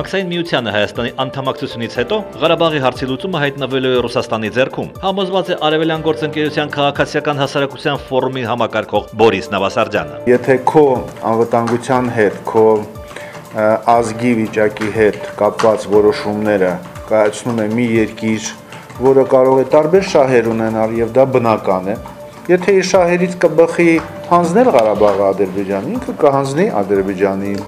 Մաքսային միությանը Հայաստանի անդամակցությունից հետո Ղարաբաղի հարցի լուծումը հայտնվելու է Ռուսաստանի ձեռքում, համոզված է Արևելյան գործընկերության քաղաքացիական հասարակության ֆորումի համակարգող Բորիս Նավասարդյանը։ Եթե քո անվտանգության հետ, քո ազգի վիճակի հետ կապված որոշումները կայացնում է մի երկիր, որը կարող է տարբեր շահեր ունենալ եւ դա բնական է, եթե իր շահերից կբխի հանձնել Ղարաբաղը Ադրբեջանին, ինքը կհանձնի Ադրբեջանին։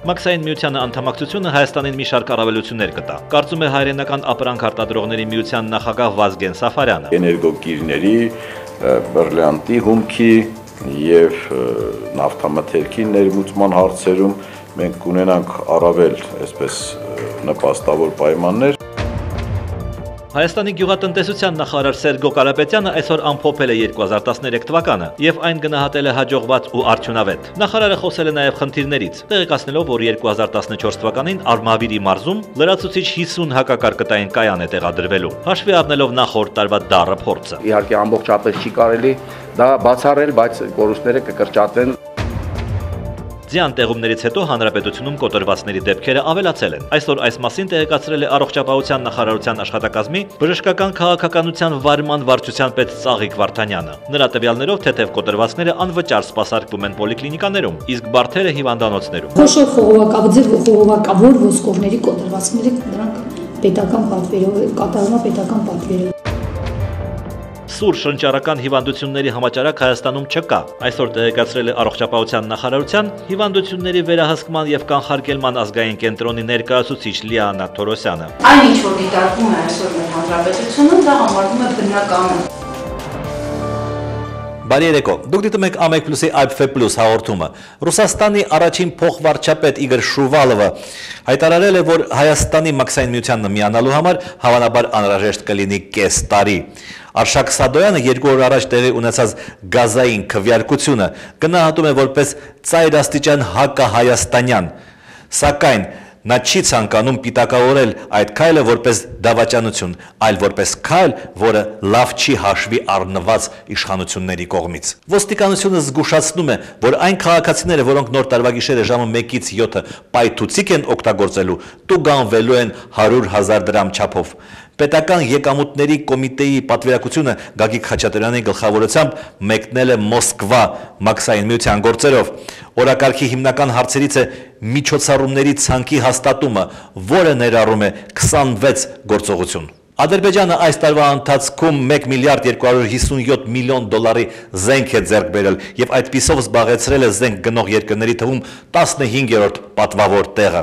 Մաքսային միությանը անդամակցությունը Հայաստանին մի շարք առավելություններ կտա, կարծում է հայրենական ապրանք արտադրողների միության նախագահ Վազգեն Սաֆարյանը։ Էներգոկիրների, բրիլյանտի, հումքի եւ նավթամթերքի ներմուծման հարցերում մենք կունենանք առավել այսպես նպաստավոր պայմաններ։ Հայաստանի գյուղատնտեսության նախարար Սերգո Կարապետյանը այսօր ամփոփել է 2013 թվականը եւ այն գնահատել է հաջողված ու արդյունավետ։ Նախարարը խոսել է նաեւ խնդիրներից, տեղեկացնելով, որ 2014 թվականին Արմավիրի մարզում լրացուցիչ 50 հակակարգտային կայան է տեղադրվելու, հաշվի առնելով նախորդ տարվա դառը փորձը։ Իհարկե ամբողջապես չի կարելի դա բացառել, բայց կորուստները կկրճատվեն։ Ձյան տեղումներից հետո հանրապետությունում կոտրվածների դեպքերը ավելացել են։ Այսօր այս մասին տեղեկացրել է առողջապահության նախարարության աշխատակազմի բժշկական քաղաքականության վարման վարչության պետ Ծաղիկ Վարդանյանը։ Նրա տվյալներով թեթև կոտրվածները անվճար սպասարկվում են պոլիկլինիկաներում, իսկ բարդերը հիվանդանոցներում։ Խոշոր խողովակավոր ոսկորների կոտրվածները դրանք պետական պատվերով կատարվում է պետական պատվերով։ Սուր շնչառական հիվանդությունների համաճարակ Հայաստանում չկա։ Այսօր տեղեկացրել է առողջապահության նախարարության հիվանդությունների վերահսկման եւ կանխարգելման ազգային կենտրոնի ներկայացուցիչ Լիանա Թորոսյանը։ Այն ինչ որ դիտարկվում է այսօր մեր հանրապետությունում, դա համարվում է բնական։ Բարի երեկո։ Դուք դիտում եք A1+-ի Alpha+ հաղորդումը։ Ռուսաստանի առաջին փոխվարչապետ Իգոր Շուվալովը հայտարարել է, որ Հայաստանի Մաքսային միությանն միանալու համար հավանաբար անհրաժեշտ կլինի կես տարի։ Արշակ Սադոյանը 2 օր առաջ տեղի ունեցած գազային քվեարկությունը գնահատում է որպես ծայրաստիճան հակահայաստանյան, սակայն նա չի ցանկանում պիտակավորել այդ քայլը որպես դավաճանություն, այլ որպես քայլ, որը լավ չի հաշվի առնված իշխանությունների կողմից։ Ոստիկանությունը զգուշացնում է, որ այն քաղաքացիները, որոնք նոր տարվա գիշերը ժամը 1-ից 7 պայթուցիկ են օգտագործելու, տուգանվելու են 100,000 դրամ չափով։ Պետական եկամուտների կոմիտեի պատվիրակությունը Գագիկ Խաչատրյանի գլխավորությամբ մեկնել է Մոսկվա Մաքսային միության գործերով։ Օրակարգի հիմնական հարցերից է միջոցառումների ցանկի հաստատումը, որը ներառում է 26 գործողություն։ Ադրբեջանը այս տարվա ընթացքում 1 միլիարդ 257 միլիոն դոլարի զենք է ձեռք բերել եւ այդպիսով զբաղեցրել է զենք գնող երկրների թվում 15-րդ պատվավոր տեղը։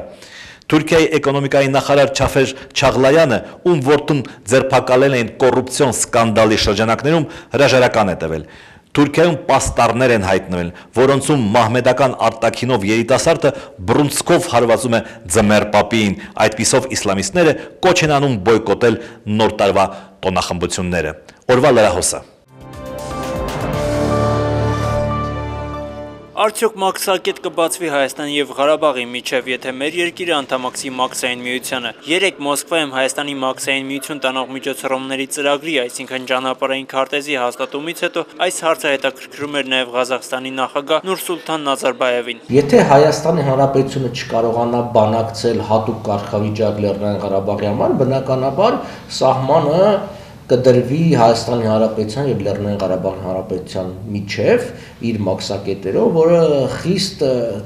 Թուրքիայի էկոնոմիկայի նախարար Չաֆեր Չաղլայանը, ում որդուն ձերբակալել էին կոռուպցիոն սկանդալի շրջանակներում, հրաժարական է տվել։ Թուրքիայում պաստառներ են հայտնվել, որոնցում մահմեդական արտաքինով երիտասարդը բռունցքով հարվածում է ձմեռ պապիին, այդպիսով իսլամիստները կոչ են անում բոյկոտել նոր տարվա տոնախմբությունները։ Օրվա լրահոսը։ Արդյոք մաքսակետ կբացվի Հայաստանի եւ Ղարաբաղի միջև, եթե մեր երկիրը անդամակցի Մաքսային միությանը։ Երեկ Մոսկվայում Հայաստանի Մաքսային միություն տանող միջոցառումների ծրագրի, այսինքն ճանապարհային քարտեզի հաստատումից հետո այս հարցը հետաքրքրում էր նաեւ Ղազախստանի նախագահ Նուրսուլտան Նազարբաևին։ Եթե Հայաստանի Հանրապետությունը չկարողանա բանակցել հատուկ կարգավիճակ Լեռնային Ղարաբաղի համար, բնականաբար սահմանը կդրվի Հայաստանի Հանրապետության եւ Լեռնային Ղարաբաղի Հանրապետության միջև իր մաքսակետերով, որը խիստ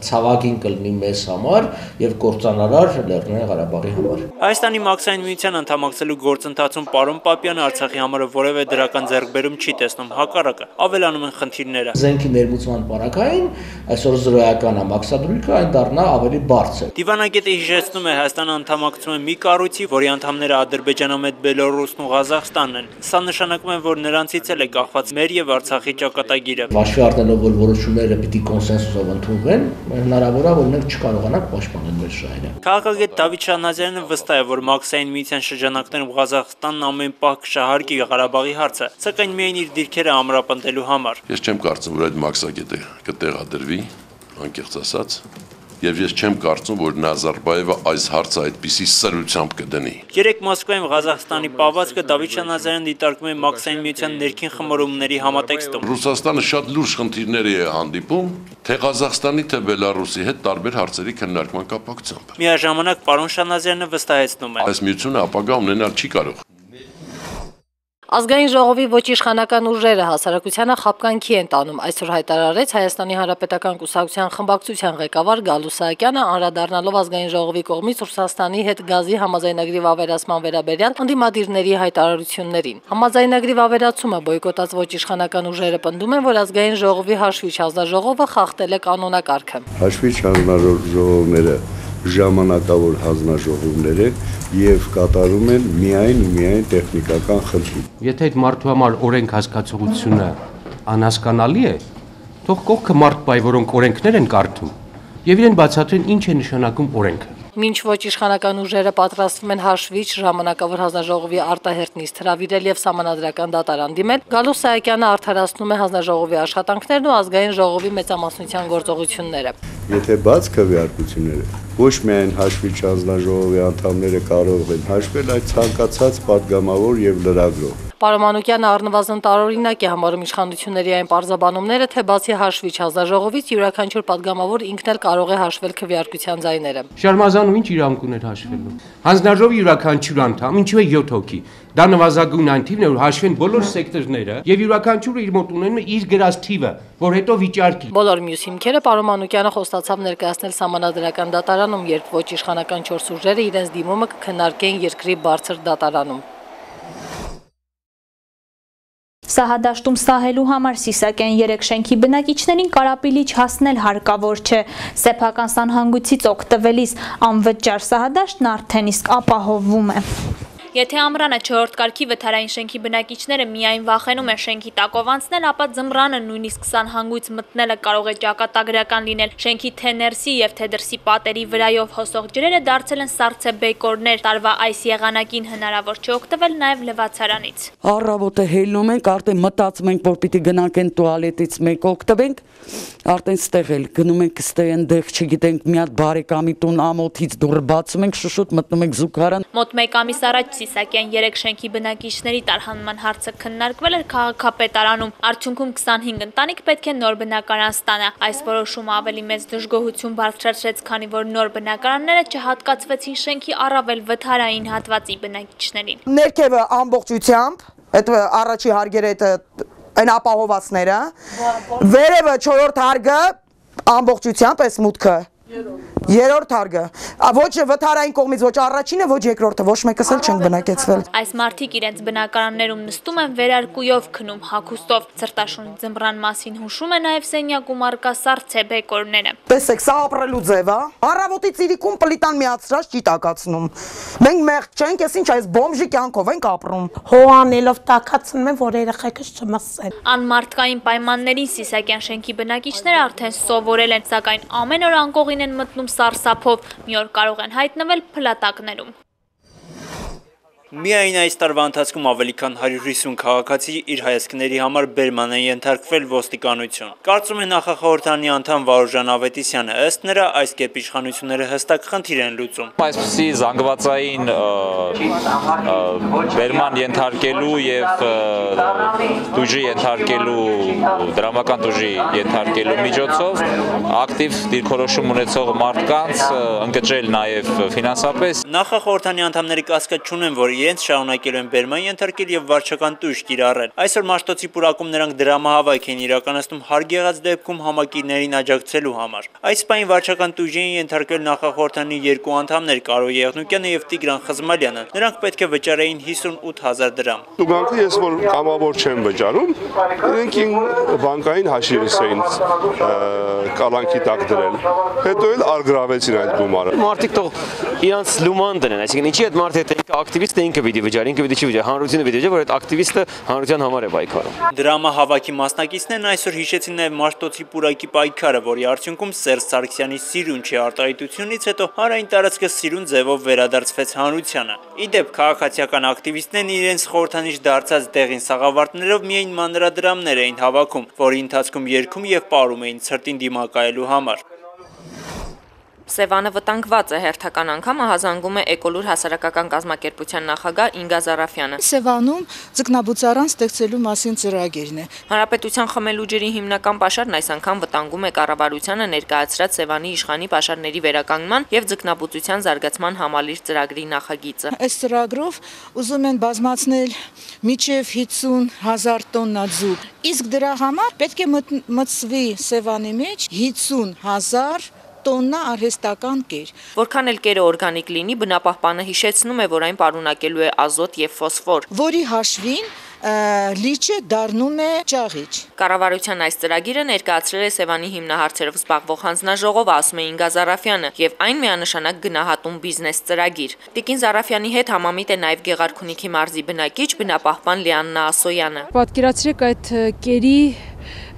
ցավագին կլինի մեզ համար եւ կործանարար Լեռնային Ղարաբաղի համար։ Հայաստանի Մաքսային միության անդամակցելու գործընթացում պարոն Պապյանը Արցախի համար որևէ դրական ձեռքբերում չի տեսնում, հակառակը, ավելանում են խնդիրները։ Զենքի ներմուծման պարագային այսօր զրոյական ամաքսադրույքը այն դառնա ավելի բարձր։ Դիվանագետը հիշեցնում է Հայաստանը անդամակցում է մի կառույցի, որի անդամները Ադրբեջանամետ Բելոռուսն ու Ղազախստանն են։ Սա նշանակում է, որ նրանցից էլ է կախված մեր եւ Արցախի ճակատագիրը։ Հաշվի առնելով, որ որոշումները պիտի կոնսենսուսով ընդունվեն, հնարավոր է, որ մենք չկարողանանք պաշտպանել մեր շահերը։ Քաղաքագետ Դավիթ Շահնազարյանը վստահ է, որ Մաքսային միության շրջանակներում Ղազախստանն ամեն պահ կշահարկի Ղարաբաղի հարցը, սակայն միայն իր դիրքերը ամրապնդելու համար։ Ես չեմ կարծում, որ այդ մաքսակետը կտեղադրվի, անկեղծ ասած, եւ ես չեմ կարծում, որ Նազարբայևը այս հարցը այդպիսի սրությամբ կդնի։ Երեք Մոսկվայում Ղազախստանի պահվածքը Դավիթ Շանազարյանը դիտարկում է Մաքսային միության ներքին խմորումների համատեքստում։ Ռուսաստանը շատ լուրջ խնդիրների է հանդիպում, թե Ղազախստանի, թե Բելարուսի հետ տարբեր հարցերի քննարկման կապակցությամբ։ Միաժամանակ պարոն Շանազարյանը վստահեցնում է. Այս միությունը ապագա ունենալ չի կարող։ Ազգային ժողովի ոչ իշխանական ուժերը հասարակությանը խաբկանքի են տանում, այսօր հայտարարեց Հայաստանի Հանրապետական կուսակցության խմբակցության ղեկավար Գալու Սահակյանը, անդրադառնալով ազգային ժողովի կողմից Ռուսաստանի հետ գազի համաձայնագրի վավերացման վերաբերյալ ընդդիմադիրների հայտարարություններին։ Համաձայնագրի վավերացումը բոյկոտած ոչ իշխանական ուժերը պնդում են, որ ազգային ժողովի հաշվիչ հանձնաժողովը խախտել է կանոնակարգը։ Հաշվիչ հանձնաժողովները ժամանակավոր հանձնաժողովներ են եւ կատարում են միայն տեխնիկական խնդիր։ Եթե այդ մարդու համար օրենք հասկացողությունը անհասկանալի է, թող կողքը մարդ բայ, որոնք օրենքներ են կարդում, եւ իրեն բացատրեն ինչ է նշանակում օրենքը։ Մինչ ոչ իշխանական ուժերը պատրաստվում են հաշվիչ ժամանակավոր հանձնաժողովի արտահերտ նիստ հրավիրել եւ սահմանադրական դատարան դիմել, Գալու Սահակյանը արդարացնում է հանձնաժողովի աշխատանքներն ու ազգային ժողովի մեծամասնության գործողությունները։ Եթե բաց քվեարկությունները ոչ միայն հաշվիչ հանձնաժողովի անդամները կարող են հաշվել, այլ ցանկացած падգամավոր եւ լրագրող։ Պարոն Մանուկյանը առնվազն տարօրինակ է համարում իշխանությունների այն պարզաբանումները, թե բացի հաշվիչ հանձնաժողովից յուրաքանչյուր падգամավոր ինքն էլ կարող է հաշվել քվեարկության ձայները։ Շարմազանով ինչ իրավունք ուներ հաշվելու։ Հանձնաժողովի յուրաքանչյուր անդամ, ինչու է 7 հոգի։ Դա նվազագույն այն թիվն է, որ հաշվեն բոլոր սեկտորները եւ յուրաքանչյուրը իր մոտ ունենում է իր գրած թիվը, որ հետո վիճարկի։ Բոլոր մյուս հիմքերը պարոն Մանուկյանը խոստացավ ներկայացնել սահմանադրական դատարանում, երբ ոչ իշխանական 4 ուժերը իրենց դիմումը կքննարկեն երկրի բարձր դատարանում։ Սահադաշտում սահելու համար Սիսակյան 3 շենքի բնակիչներին կարապիլիչ հասնել հարկավոր չէ։ Սեփական սանհանգույցից օգտվելիս անվճար սահադաշտն արդեն իսկ ապահովվում է։ Եթե ամռանը 4-րդ կարգի վթարային շենքի բնակիչները միայն վախենում են շենքի տակով անցնել, ապա ձմռանը նույնիսկ սանհանգույց մտնելը կարող է ճակատագրական լինել։ Շենքի թե ներսի եւ թե դրսի պատերի վրայով հոսող ջրերը դարձել են սառցե բեկորներ։ Տարվա այս եղանակին հնարավոր չէ օգտվել նաեւ լվացարանից։ Առավոտը հելնում ենք, արդեն մտածում ենք, որ պիտի գնանք այն տուալետից մեկ օգտվենք, արդեն ստեղ էլ գնում ենք ստեղ այնտեղ, չգիտենք, մի հատ բարեկամի տուն ամոթից դուռը բացում ենք, շուշուտ մտնում ենք զուգարան։ Մոտ 1 ամիս առաջ Սիսակյան 3 շենքի բնակիչների տարհանման հարցը քննարկվել էր քաղաքապետարանում։ Արդյունքում 25 ընտանիք պետք է նոր բնակարան ստանա։ Այս որոշումը ավելի մեծ դժգոհություն բարձրացրեց, քանի որ նոր բնակարանները չհատկացվեցին շենքի առավել վթարային հատվածի բնակիչներին։ Ներքևը ամբողջությամբ, այդ առաջի հարգերը այն ապահովվածները, վերևը 4-րդ հարգը ամբողջությամբ էս մուտքը։ Երրորդ հարգը, ոչ վթարային կողմից, ոչ առաջինը, ոչ երկրորդը, ոչ մեկս էլ չենք բնակեցվել։ Այս մարդիկ իրենց բնակարաններում նստում են վերարկուով, քնում հագուստով, ցրտաշուն ձմռան մասին հուշում է նաև սենյակում առկա սառցե բեկորները։ Տեսեք, սա ապրելու ձև է։ Առավոտից իրիկում պլիտան միացրած չի տակացնում։ Մենք մեղք չենք, ես ինչ այս բոմժի կյանքով ենք ապրում։ Հոանելով տակացնում են, որ երեխեքս չմսեն։ Անմարդկային պայմաններին Սիսակյան շենքի բնակիչները արդեն սովորել են, սակայն ամեն օր անկողին են մտնում սարսափով, մի օր կարող են հայտնվել փլատակներում։ Միայն այս տարվա ընթացքում ավելի քան 150 քաղաքացի իր հայացքների համար բերման են ենթարկվել ոստիկանություն։ Կարծում է նախախորհրդանի անդամ Վարուժան Ավետիսյանը, ըստ նրա այս կերպ իշխանությունները հստակ խնդիր են լուծում։ Այսպիսի զանգվածային բերման ենթարկելու եւ դուժի ենթարկելու դրամական դուժի ենթարկելու միջոցով ակտիվ դիրքորոշում ունեցող մարդկանց ընկճել նաեւ ֆինանսապես։ Նախախորհրդանի անդամները կասկած չունեն, որ իրենց շարունակելու են բերման ենթարկել եւ վարչական տույժ կիրառել։ Այսօր Մաշտոցի պուրակում նրանք դրամահավաք են իրականացնում հարկ եղած դեպքում համակիրներին աջակցելու համար։ Այս պահին վարչական տույժ են ենթարկել նախախորհրդանի 2 անդամներ Կարո Եղնուկյանը եւ Տիգրան Խզմալյանը։ Նրանք պետք է վճարեին 58000 դրամ։ Տուգանքը ես որ կամավոր չեմ վճարում, իրենք բանկային հաշիվս էին կալանքի տակ դրել։ Հետո էլ արգրավեցին այդ գումարը։ Մարդիկ թող իրանց լուման դնեն, այսինքն ինչի այդ մարդը ակտիվիստը ինքը պիտի վճարի, ինքը պիտի չի վճարի, հանրությունը պիտի վճարի, որ այդ ակտիվիստը հանրության համար է պայքարում։ Դրամահավաքի մասնակիցներն այսօր հիշեցին նաև Մաշտոցի պուրակի պայքարը, որի արդյունքում Սերժ Սարգսյանի սիրունչի արտահայտությունից հետո հանրային տարածքը սիրուն ձևով վերադարձվեց հանրությանը։ Ի դեպ, քաղաքացիական ակտիվիստներն իրենց խորհրդանիշ դարձած դեղին սաղավարտներով միայն մանրադրամներ էին հավաքում, որի ընթացքում երգում եւ պարում էին ցրտին դիմակայելու համար։ Սևանը վտանգված է, հերթական անգամ ահազանգում է Էկոլուր հասարակական կազմակերպության նախագահ Ինգա Զարաֆյանը։ Սևանում ձկնաբուծարան ստեղծելու մասին ծրագիրն է։ Հանրապետության խմելու ջրի հիմնական պաշարն այս անգամ վտանգում է կառավարությանը ներկայացրած Սևանի իշխանի պաշարների վերականգնման եւ ձկնաբուծության զարգացման համալիր ծրագրի նախագիծը։ Այս ծրագրով ուզում են բազմացնել մինչև 50,000 տոննա ձուկ։ Իսկ դրա համար պետք է մտցվի Սևանի մեջ 50,000 տոննա արհեստական կեր։ Որքան էլ կերը օրգանիկ լինի, բնապահպանը հիշեցնում է, որ այն պարունակելու է ազոտ եւ ֆոսֆոր, որի հաշվին լիճը դառնում է ճաղիճ։ Կառավարության այս ծրագիրը ներկայացրել է Սևանի հիմնահարցերով զբաղվող հանձնաժողովը, ասում է Ինգա Զարաֆյանը, եւ այն միանշանակ գնահատում բիզնես ծրագիր։ Տիկին Զարաֆյանի հետ համամիտ է նաեւ Գեղարքունիքի մարզի բնակիչ, բնապահպան Լիաննա Ասոյանը։ Պատկերացրեք այդ կերի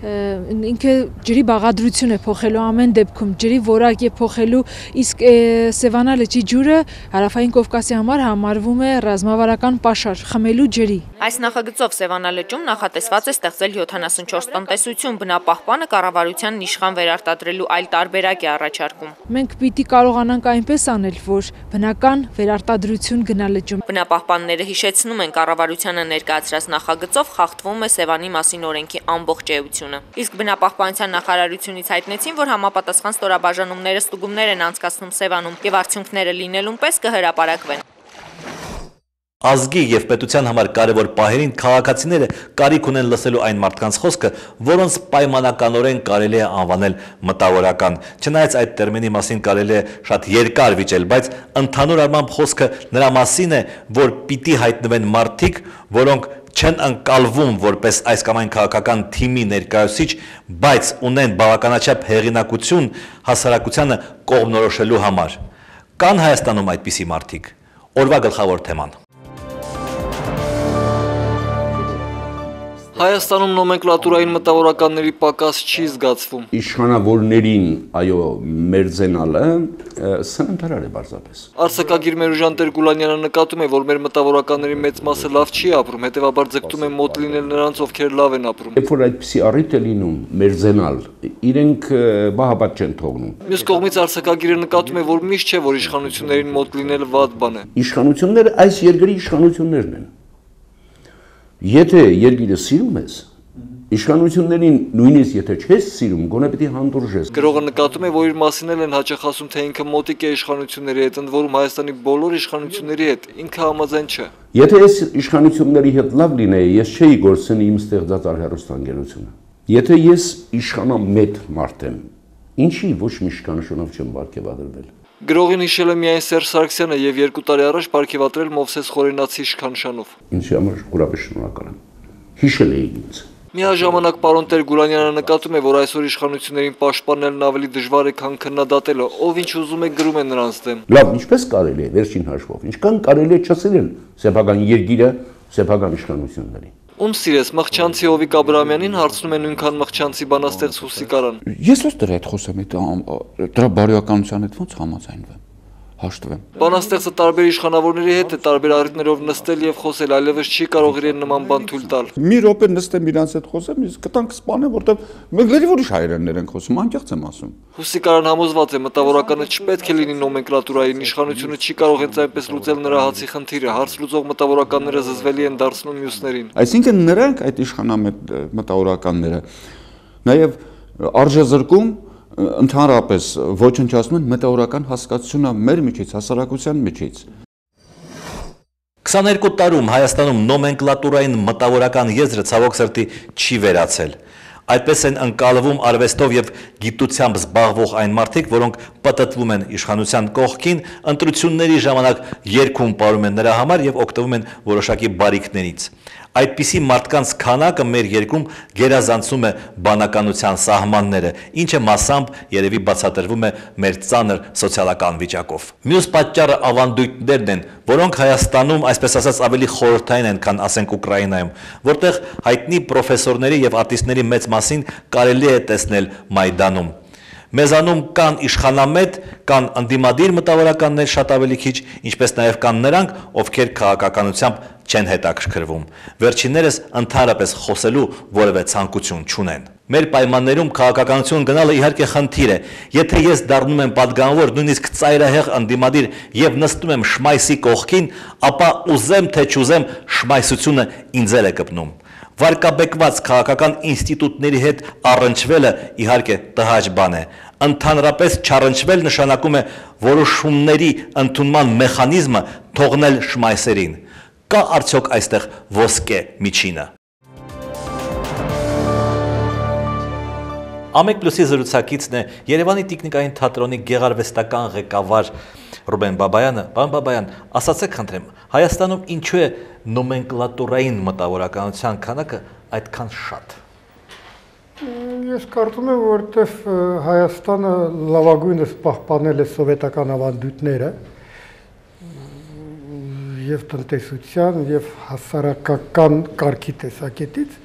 ինքը ջրի բաղադրություն է փոխելու ամեն դեպքում, ջրի որակ է փոխելու, իսկ Սևանա լճի ջուրը Հարավային Կովկասի համար համարվում է ռազմավարական պաշար, խմելու ջրի։ Այս նախագծով Սևանա լճում նախատեսված է ստեղծել 74 տնտեսություն, բնապահպանը կառավարության իշխան վերարտադրելու այլ տարբերակ է առաջարկում։ Մենք պիտի կարողանանք այնպես անել, որ բնական վերարտադրություն գնա լճում։ Բնապահպանները հիշեցնում են, կառավարությանը ներկայացրած նախագծով խախտվում է Սևանի մասին օրենքի ամբողջ էությունը։ Իսկ բնապահպանության նախարարությունից հայտնեցին, որ համապատասխան ստորաբաժանումները ստուգումներ են անցկացնում Սևանում եւ արդյունքները լինելուն պես կհրապարակվեն։ Ազգի եւ պետության համար կարևոր պահերին քաղաքացիները կարիք ունեն լսելու այն մարդկանց խոսքը, որոնց պայմանականորեն կարելի է անվանել մտավորական։ Չնայած այդ տերմինի մասին կարելի է շատ երկար վիճել, բայց ընդհանուր առմամբ խոսքը նրա մասին է, որ պիտի հայտնվեն մարդիկ, որոնք չեն ընկալվում որպես այս կամ այն քաղաքական թիմի ներկայացուցիչ, բայց ունեն բավականաչափ հեղինակություն հասարակությանը կողմնորոշելու համար։ Կան Հայաստանում այդպիսի մարդիկ։ Օրվա գլխավոր թեման։ Հայաստանում նոմենկլատուրային մտավորականների պակաս չի զգացվում։ Իշխանավորներին, այո, մերձենալը սննդարար է բարձրապես։ Արձակագիր Մերուժան Տեր-Գուլանյանը նկատում է, որ մեր մտավորականների մեծ մասը լավ չի ապրում, հետևաբար ձգտում է մոտ լինել նրանց, ովքեր լավ են ապրում։ Երբ որ այդպիսի առիթ է լինում մերձենալ, իրենք բահաբադ չեն թողնում։ Մյուս կողմից արձակագիրը նկատում է, որ միշտ չէ, որ իշխանություններին մոտ լինելը վատ բան է։ Իշխանությունները այս երկրի իշխանություններն են։ Եթե երկիրը սիրում ես, իշխանություններին նույնիսկ եթե չես սիրում, գոնե պետք է հանդուրժես։ Գրողը նկատում է, որ իր մասին են հաճախ ասում, թե ինքը մոտիկ է իշխանությունների հետ, ընդ որում Հայաստանի բոլոր իշխանությունների հետ, ինքը համաձայն չէ։ Եթե ես իշխանությունների հետ լավ լինեի, ես չէի գործունեի իմ ստեղծած արհերոստանգերությունը։ Եթե ես իշխանամետ մարդ եմ, ինչի ոչ մի իշխանությունով չեմ բարգեւադրվել։ Գրողին հիշել է միայն Սերժ Սարգսյանը եւ 2 տարի առաջ բարգեւատրել Մովսես Խորենացի իշխանշանով։ Ինչի համար ուրախ շնորհակալ եմ։ Հիշել էի ինձ։ Միաժամանակ պարոն Տեր-Գուլանյանը նկատում է, որ այսօր իշխանություններին պաշտպանելն ավելի դժվար է, քան քննադատելը, ով ինչ ուզում է գրում է նրանց դեմ։ Լավ, ինչպես կարելի է վերջին հաշվով, ինչքան կարելի է չսիրել սեփական երկիրը, սեփական իշխանություններին։ Ում սիրես, Մղչանցի Հովիկ Աբրահամյանին հարցնում է նույնքան Մղչանցի բանաստեղծ Հուսիկարան։ Ես ո՞ց դրա հետ խոսեմ, դրա բարոյականության հետ ո՞նց համաձայնվեմ, հաշտվեմ։ Բանաստեղծը տարբեր իշխանավորների հետ է տարբեր առիթներով նստել եւ խոսել, այլևս չի կարող իրեն նման բան թույլ տալ։ Մի րոպե նստեմ իրանց հետ խոսեմ, իսկ կտանք սպանեմ, որտեղ մենք լրիվ ուրիշ հայերեններ ենք խոսում, անկեղծ եմ ասում։ Հուսիկարան համոզված է, մտավորականը չպետք է լինի նոմենկլատուրային, իշխանությունը չի կարող հենց այնպես լուծել նրա հացի խնդիրը, հարց լուծող մտավորականները զզվելի են դարձնում մյուսներին։ Այսինքն նրանք այդ իշխանամետ մտավորականները նաև արժեզրկում ընդհանրապես ոչնչացնում են մտավորական հասկացությունը մեր միջից, հասարակության միջից։ 22 տարում Հայաստանում նոմենկլատուրային մտավորական եզրը ցավոք սրտի չի վերացել։ Այդպես են ընկալվում արվեստով եւ գիտությամբ զբաղվող այն մարդիկ, որոնք պատտվում են իշխանության կողքին, ընտրությունների ժամանակ երգում պարում են նրա համար եւ օգտվում են որոշակի բարիքներից։ Այդպիսի մարդկանց քանակը մեր երկրում գերազանցում է բանականության սահմանները, ինչը մասամբ երևի բացատրվում է մեր ծանր սոցիալական վիճակով։ Մյուս պատճառը ավանդույթներն են, որոնք Հայաստանում, այսպես ասած, ավելի խորհրդային են, քան ասենք Ուկրաինայում, որտեղ հայտնի պրոֆեսորների եւ արտիստների մեծ մասին կարելի է տեսնել Մայդանում։ Մեզանում կան իշխանամետ, կան ընդդիմադիր մտավորականներ շատ ավելի քիչ, ինչպես նաև կան նրանք, ովքեր քաղաքականությամբ չեն հետաքրքրվում։ Վերջիններս ընդհանրապես խոսելու որևէ ցանկություն չունեն։ Մեր պայմաններում քաղաքականություն գնալը իհարկե խնդիր է։ Եթե ես դառնում եմ падգամավոր, նույնիսկ ծայրահեղ ընդդիմադիր եւ նստում եմ Շմայսի կողքին, ապա ուզեմ թե չուզեմ Շմայսությունը ինձ է կպնում։ Վարկաբեկված քաղաքական ինստիտուտների հետ առնչվելը իհարկե տհաճ բան է։ Ընդհանրապես չառնչվել նշանակում է որոշումների ընդունման մեխանիզմը թողնել Շմայսերին։ Կա արդյոք այստեղ ոսկե միջինը։ Ամեկ պլյուսի զրուցակիցն է Երևանի տիկնիկային թատրոնի գեղարվեստական ղեկավար Ռուբեն Բաբայանը։ Պարոն Բաբայան, ասացեք խնդրեմ, Հայաստանում ինչու է նոմենկլատուրային մտավորականության քանակը այդքան շատ։ Ես կարծում եմ, որովհետև Հայաստանը լավագույնս պահպանել է սովետական ավանդույթները եւ տնտեսության եւ հասարակական կարգի տեսակետից,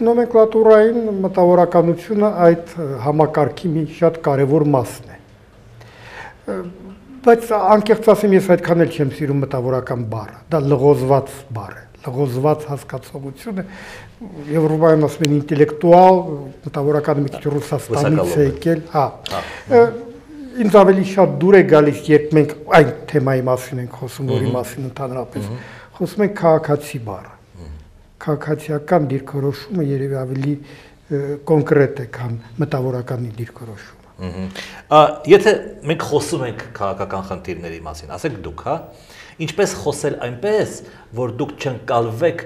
նոմենկլատուրային մտավորականությունը այդ համակարգի մի շատ կարևոր մասն է։ Բայց անկեղծ ասեմ, ես այդքան էլ չեմ սիրում մտավորական բառը, դա լղոզված բառ է, լղոզված հասկացողություն է, Եվրոպայում ասում են ինտելեկտուալ, մտավորականը մի քիչ Ռուսաստանից է եկել, հա։ Ինձ ավելի շատ դուր է գալիս, երբ մենք այն թեմայի մասին ենք խոսում, որի մասին ընդհանրապես խոսում ենք քաղաքացի բառը։ Քաղաքացիական դիրքորոշումը երևի ավելի կոնկրետ է, քան մտավորականի դիրքորոշումը։ Եթե մենք խոսում ենք քաղաքական խնդիրների մասին, ասեք դուք, հա, ինչպես խոսել այնպես, որ դուք չընկալվեք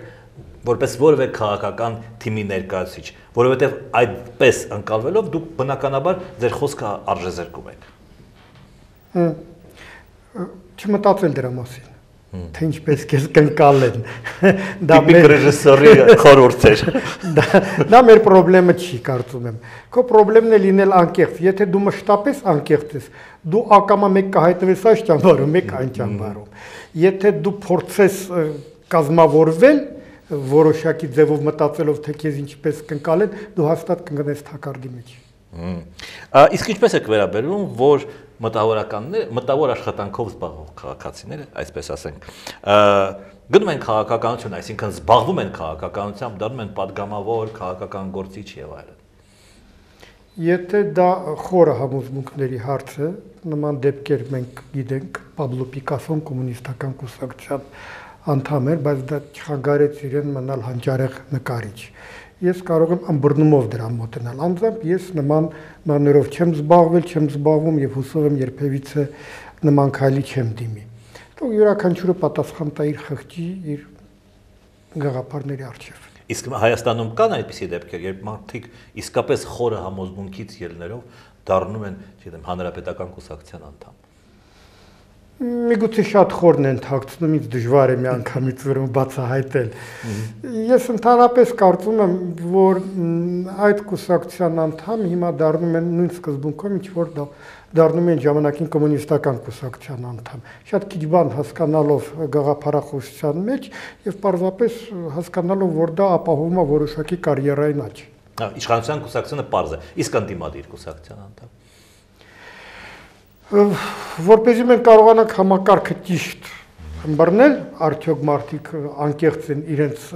որպես որևէ քաղաքական թիմի ներկայացուցիչ, որովհետև այդպես ընկալվելով դուք բնականաբար ձեր խոսքը արժեզրկում եք։ Չմտածել դրա մասին, թե ինչպես քեզ կընկալեն։ Տիպիկ ռեժիսորի խորհուրդ էր։ Դա մեր խնդրեմը չի, կարծում եմ։ Քո խնդրեմն է լինել անկեղծ։ Եթե դու մշտապես անկեղծ ես, դու ակամա մեկ կհայտնվես այս ճամբարում, մեկ այն ճամբարում։ Եթե դու փորձես կազմավորվել որոշակի ձևով մտածելով, թե քեզ ինչպես կընկալեն, դու հաստատ կընկնես թակարդի մեջ։ Իսկ ինչպես է վերաբերվում, որ մտավոր աշխատանքով զբաղվող քաղաքացիները, այսպես ասենք, գնում են քաղաքականություն, այսինքն զբաղվում են քաղաքականությամբ, դառնում են падգամավոր, քաղաքական գործիչ եւ այլն։ Եթե դա խորը համոզմունքների հարց է, նման դեպքեր մենք գիտենք, Պաբլո Պիկասոն կոմունիստական կուսակցության անդամ էր, բայց դա չխանգարեց իրեն մնալ հանճարեղ նկարիչ։ Ես կարող եմ ըմբռնումով դրան մոտենալ։ Անձամբ ես նման բաներով չեմ զբաղվում եւ հուսով եմ երբևիցե նման քայլի չեմ դիմի։ Թող յուրաքանչյուրը պատասխան տա իր խղճի, իր գաղափարների առջև։ Իսկ Հայաստանում կան այդպիսի դեպքեր, երբ մարդիկ իսկապես խորը համոզմունքից ելներով դառնում են, չգիտեմ, հանրապետական կուսակցության անդամ։ Միգուցե շատ խորն են թաքցնում, ինձ դժվար է մի անգամից ուրեմն բացահայտել։ Ես ընդհանրապես կարծում եմ, որ այդ կուսակցության անդամ հիմա դառնում են նույն սկզբունքով, ինչ որ դառնում են ժամանակին կոմունիստական կուսակցության անդամ։ Շատ քիչ բան հասկանալով գաղափարախոսության մեջ եւ պարզապես հասկանալով, որ դա ապահովում է որոշակի կարիերային աճ։ Իշխանության կուսակցությունը պարզ է, իսկ ընդդիմադիր կուսակցության անդամ։ Որպեսզի մենք կարողանանք համակարգը ճիշտ ըմբռնել, արդյոք մարդիկ անկեղծ են իրենց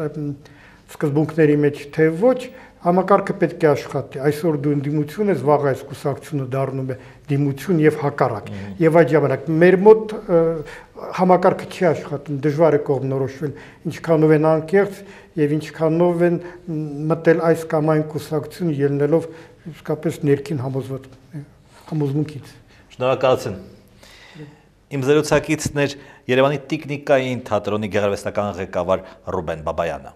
սկզբունքների մեջ, թե ոչ, համակարգը պետք է աշխատի։ Այսօր դու ընդդիմություն ես, վաղ այս կուսակցությունը դառնում է դիմություն եւ հակառակ։ Եվ այդ ժամանակ մեր մոտ համակարգը չի աշխատում, դժվար է կողմնորոշվել, ինչքանով են անկեղծ եւ ինչքանով են մտել այս կամ այն կուսակցություն ելնելով իսկապես ներքին համոզմունքից։ Շնորհակալություն։ Իմ զրուցակիցն էր Երևանի տիկնիկային թատրոնի գեղարվեստական ղեկավար Ռուբեն Բաբայանը։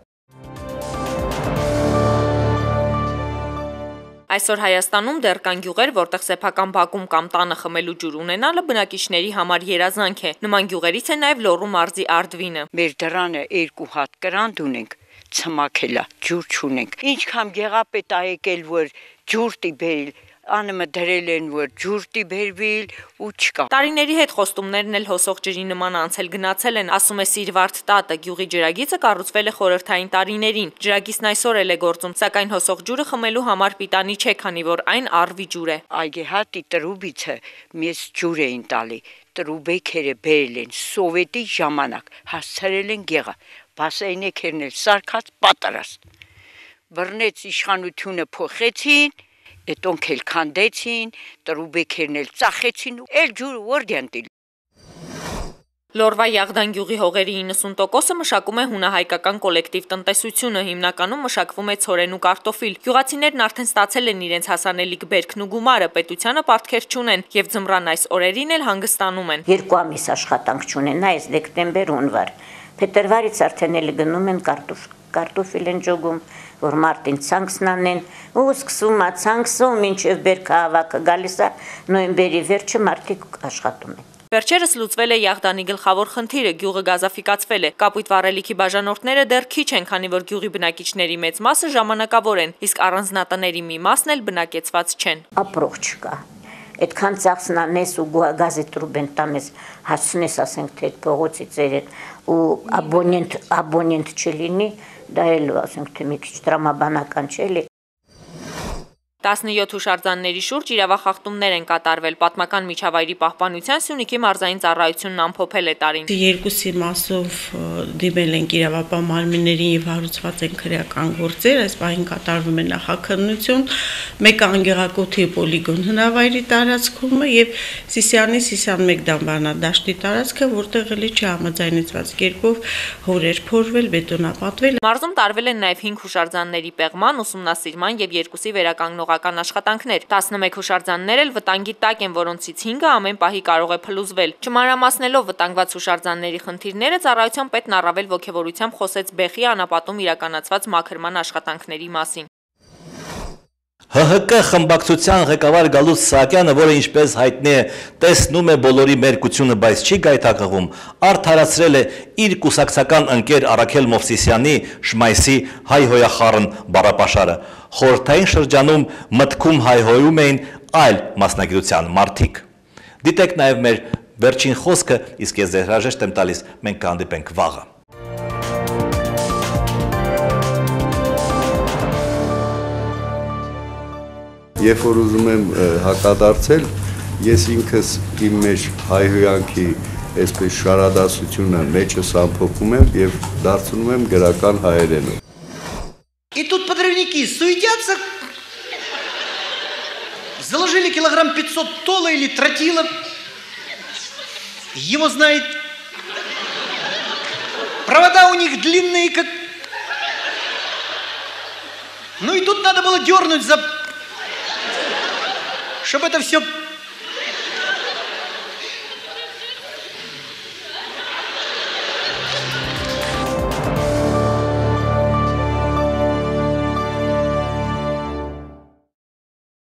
Այսօր Հայաստանում դեռ կան գյուղեր, որտեղ սեփական բակում կամ տանը խմելու ջուր ունենալը բնակիչների համար երազանք է։ Նման գյուղերից է նաև Լոռու մարզի Արդվինը։ Մեր դրանը 2 հատ կրանդ ունենք, ցմաքելա, ջուր չունենք։ Ինչքան գեղապետ ա եկել, որ ջուր տի բերել, անըմը դրել են, որ ջուր տի բերվիլ ու չկա։ Տարիների հետ խոստումներն էլ հոսող ջրի նման անցել գնացել են, ասում է Սիրվարդ տատը։ Գյուղի ջրագիծը կառուցվել է խորհրդային տարիներին։ Ջրագիծն այսօր էլ է գործում, սակայն հոսող ջուրը խմելու համար պիտանի չէ, քանի որ այն առվի ջուր է։ Այգեհատի տրուբիցը մեզ ջուր էին տալի։ տրուբեքերը բերել են սովետի ժամանակ, հասցրել են գեղը, բասայնեքերն էլ սարքած պատրաստ։ Բռնեց իշխանությունը փոխեցին, էտոնք էլ քանդեցին, տրուբեքերն էլ ծախեցին, էլ ջուրը որդյան տիլ։ Լորվա Յաղդան գյուղի հողերի 90%-ը մշակում է հունահայկական կոլեկտիվ տնտեսությունը, հիմնականում մշակվում է ցորեն ու կարտոֆիլ։ Գյուղացիներն արդեն ստացել են իրենց հասանելիք բերքն ու գումարը, պետությանը պարտքեր չունեն եւ ձմռան այս օրերին էլ հանգստանում են։ 2 ամիս աշխատանք չունեն, այս դեկտեմբեր հունվար։ Փետրվարից արդեն էլ գնում են կարտոֆիլ են ջոգում, որ մարտին ցանքսն անեն, ու սկսվում է ցանքսը, մինչև բերքը հավաքը գալիս է նոյեմբերի վերջը մարդիկ աշխատում են։ Վերջերս լուծվել է Յաղդանի գլխավոր խնդիրը, գյուղը գազաֆիկացվել է։ Կապույտ վառելիքի բաժանորդները դեռ քիչ են, քանի որ գյուղի բնակիչների մեծ մասը ժամանակավոր են, իսկ առանձնատների մի մասն էլ բնակեցված չեն։ Ապրող չկա։ Այդքան ծախսն անես ու գազի տրուբեն տանես, հասցնես, ասենք, թե փողոցի ծերեն ու աբոնենտ չլինի, դա էլ ասենք, թե մի քիչ տրամաբանական չէ։ 17 հուշարձանների շուրջ իրավախախտումներ են կատարվել, պատմական միջավայրի պահպանության Սյունիքի մարզային ծառայությունն ամփոփել է տարին։ Երկուսի մասով դիմել ենք իրավապահ մարմիններին եւ հարուցված են քրեական գործեր, այս պահին կատարվում է նախաքննություն, մեկ անգեղակոթի պոլիգոն հնավայրի տարածքում եւ Սիսյանի 51 դամբարանադաշտի տարածքը, որտեղ էլի չհամաձայնեցված կերպով հորեր փորվել, բետոնապատվել։ Մարզում տարվել են նաեւ 5 հուշարձանների պեղման, ուսումնասիրման եւ 2-ի վերականգնողական աշխատանքներ։ 11 հուշարձաններ էլ վտանգի տակ են, որոնցից 5-ը ամեն պահի կարող է փլուզվել։ Չմանրամասնելով վտանգված հուշարձանների խնդիրները, ծառայության պետն առավել ոգևորությամբ խոսեց Բեխի անապատում իրականացված մաքրման աշխատանքների մասին։ ՀՀԿ խմբակցության ղեկավար Գալուստ Սահակյանը, որը ինչպես հայտնի է, տեսնում է բոլորի մերկությունը, բայց չի գայթակղում, արդարացրել է իր կուսակցական ընկեր Արաքել Մովսիսյանի Շմայսի հայհոյախառն բառապաշարը։ Խորհրդային շրջանում մտքում հայհոյում էին այլ մասնագիտության մարդիկ։ Դիտեք նաև մեր վերջին խոսքը, իսկ ես ձեզ հրաժեշտ եմ տալիս, մենք կհանդիպենք վաղը։ Երբ որ ուզում եմ հակադարձել, ես ինքս իմ մեջ հայհոյանքի այսպես շարադասությունը մեջս ամփոփում եմ եւ դարձնում եմ գրական հայերենով։ И тут подрывники суетятся, заложили килограмм 500 тола или тротила, его знает. Провода у них длинные, как... Ну и тут надо было дернуть за... Чтобы это все